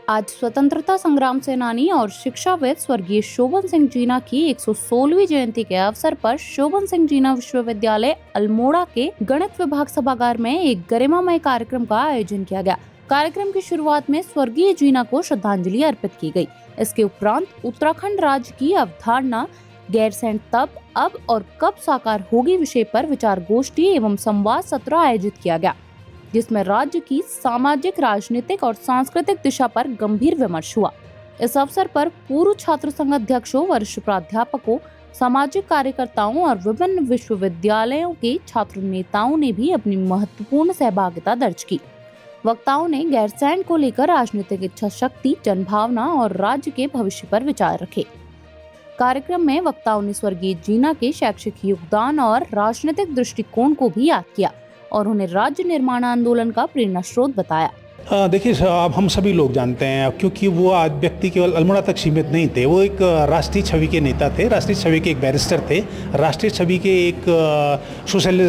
आज स्वतंत्रता संग्राम सेनानी और शिक्षाविद स्वर्गीय शोभन सिंह जीना की 116वीं जयंती के अवसर पर शोभन सिंह जीना विश्वविद्यालय अल्मोड़ा के गणित विभाग सभागार में एक गरिमामय कार्यक्रम का आयोजन किया गया। कार्यक्रम की शुरुआत में स्वर्गीय जीना को श्रद्धांजलि अर्पित की गई। इसके उपरांत उत्तराखंड राज्य की अवधारणा गैरसैंण तब, अब और कब साकार होगी विषय पर विचार गोष्ठी एवं संवाद सत्र आयोजित किया गया, जिसमें राज्य की सामाजिक, राजनीतिक और सांस्कृतिक दिशा पर गंभीर विमर्श हुआ। इस अवसर पर पूर्व छात्र संघ अध्यक्षों, वरिष्ठ प्राध्यापकों, सामाजिक कार्यकर्ताओं और विभिन्न विश्वविद्यालयों के छात्र नेताओं ने भी अपनी महत्वपूर्ण सहभागिता दर्ज की। वक्ताओं ने गैरसैंण को लेकर राजनीतिक इच्छा शक्ति, जनभावना और राज्य के भविष्य पर विचार रखे। कार्यक्रम में वक्ताओं ने स्वर्गीय जीना के शैक्षिक योगदान और राजनीतिक दृष्टिकोण को भी याद किया और उन्हें राज्य निर्माण आंदोलन का प्रेरणा स्रोत बताया। देखिए, अब हम सभी लोग जानते हैं, क्योंकि वो आज व्यक्ति केवल अल्मोड़ा तक सीमित नहीं थे। वो एक राष्ट्रीय छवि के नेता थे, राष्ट्रीय छवि के एक बैरिस्टर थे, राष्ट्रीय छवि के एक सोशल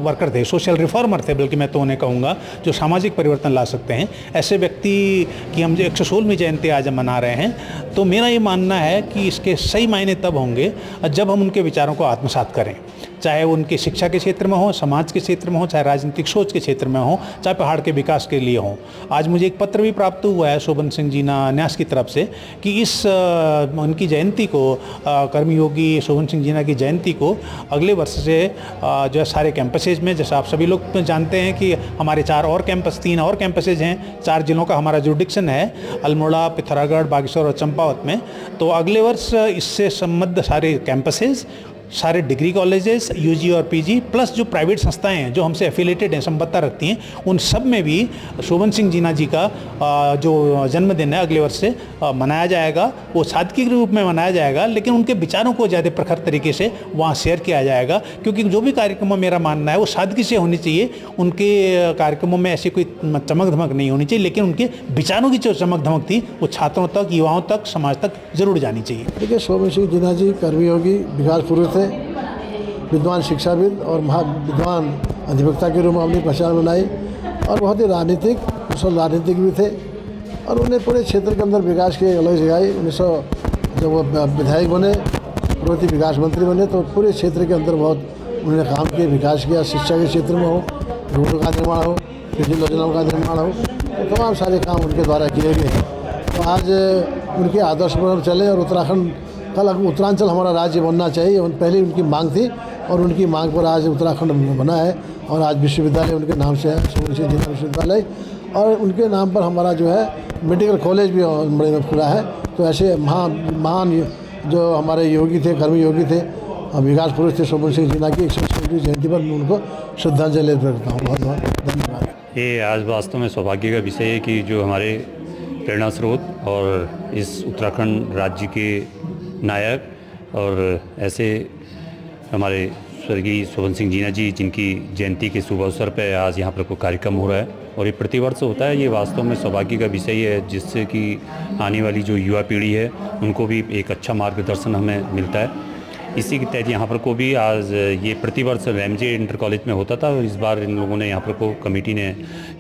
वर्कर थे, सोशल रिफॉर्मर थे, बल्कि मैं तो उन्हें कहूँगा जो सामाजिक परिवर्तन ला सकते हैं। ऐसे व्यक्ति की हम जो 116वीं जयंती आज हम मना रहे हैं, तो मेरा ये मानना है कि इसके सही मायने तब होंगे जब हम उनके विचारों को आत्मसात करें, चाहे वो उनकी शिक्षा के क्षेत्र में हो, समाज के क्षेत्र में हो, चाहे राजनीतिक सोच के क्षेत्र में हो, चाहे पहाड़ के विकास के लिए हो। आज मुझे एक पत्र भी प्राप्त हुआ है शोभन सिंह जीना न्यास की तरफ से कि इस उनकी जयंती को, कर्मयोगी शोभन सिंह जीना की जयंती को अगले वर्ष से जो है सारे कैंपसेज में, जैसा आप सभी लोग जानते हैं कि हमारे 3 और कैंपसेज हैं, 4 जिलों का हमारा जुरिडिक्शन है, अल्मोड़ा, पिथौरागढ़, बागेश्वर और चंपावत में। तो अगले वर्ष इससे संबद्ध सारे कैंपसेज, सारे डिग्री कॉलेजेस, यूजी और पीजी, प्लस जो प्राइवेट संस्थाएं हैं जो हमसे एफिलेटेड हैं, संबद्धता रखती हैं, उन सब में भी शोभन सिंह जीना जी का जो जन्मदिन है अगले वर्ष से मनाया जाएगा। वो सादगी के रूप में मनाया जाएगा, लेकिन उनके विचारों को ज़्यादा प्रखर तरीके से वहाँ शेयर किया जाएगा, क्योंकि जो भी कार्यक्रमों मेरा मानना है वो सादगी से होनी चाहिए। उनके कार्यक्रमों में ऐसी कोई चमक धमक नहीं होनी चाहिए, लेकिन उनके विचारों की जो चमक धमक थी वो छात्रों तक, युवाओं तक, समाज तक जरूर जानी चाहिए। देखिए, शोभन सिंह जीना जी कर्मयोगी, विकास पुरुष थे, विद्वान शिक्षाविद और महाविद्वान अधिवक्ता के रूप में अपनी पहचान बनाई और बहुत ही राजनीतिक, कुशल राजनीतिक भी थे और उन्हें पूरे क्षेत्र के अंदर विकास की अलग जगह। 1900 जब वो विधायक बने, पूर्वोत्तर विकास मंत्री बने, तो पूरे क्षेत्र के अंदर बहुत उन्होंने काम किया, विकास किया। शिक्षा के क्षेत्र में हो, रोडों का निर्माण हो, कृषि योजनाओं का निर्माण हो, तो तमाम सारे काम उनके द्वारा किए गए हैं। तो आज उनके आदर्श पर चले और उत्तराखंड, कल उत्तरांचल हमारा राज्य बनना चाहिए, पहले उनकी मांग थी और उनकी मांग पर आज उत्तराखंड बना है और आज विश्वविद्यालय उनके नाम से है, शोभन सिंह जीना विश्वविद्यालय, और उनके नाम पर हमारा जो है मेडिकल कॉलेज भी अल्मोड़ा में खुला है। तो ऐसे महान जो हमारे योगी थे, कर्मयोगी थे, विकास पुरुष थे, शोभन सिंह जीना की 116वीं जयंती पर मैं उनको श्रद्धांजलि अर्पित करता हूँ। बहुत बहुत धन्यवाद। ये आज वास्तव में सौभाग्य का विषय है कि जो हमारे प्रेरणा स्रोत और इस उत्तराखंड राज्य के नायक और ऐसे हमारे स्वर्गीय शोभन सिंह जीना जी, जिनकी जयंती के शुभ अवसर पर आज यहाँ पर कोई कार्यक्रम हो रहा है और ये प्रतिवर्ष होता है। ये वास्तव में सौभाग्य का विषय है, जिससे कि आने वाली जो युवा पीढ़ी है उनको भी एक अच्छा मार्गदर्शन हमें मिलता है। इसी के तहत यहाँ पर को भी आज ये प्रतिवर्ष रैमजे इंटर कॉलेज में होता था और इस बार इन लोगों ने यहाँ पर को कमेटी ने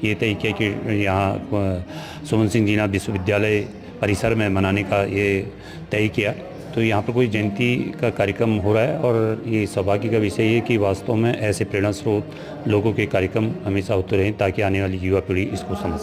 ये तय किया कि यहाँ शोभन सिंह जीना विश्वविद्यालय परिसर में मनाने का ये तय किया। तो यहाँ पर कोई जयंती का कार्यक्रम हो रहा है और ये सौभाग्य का विषय है कि वास्तव में ऐसे प्रेरणा स्रोत लोगों के कार्यक्रम हमेशा होते रहें, ताकि आने वाली युवा पीढ़ी इसको समझ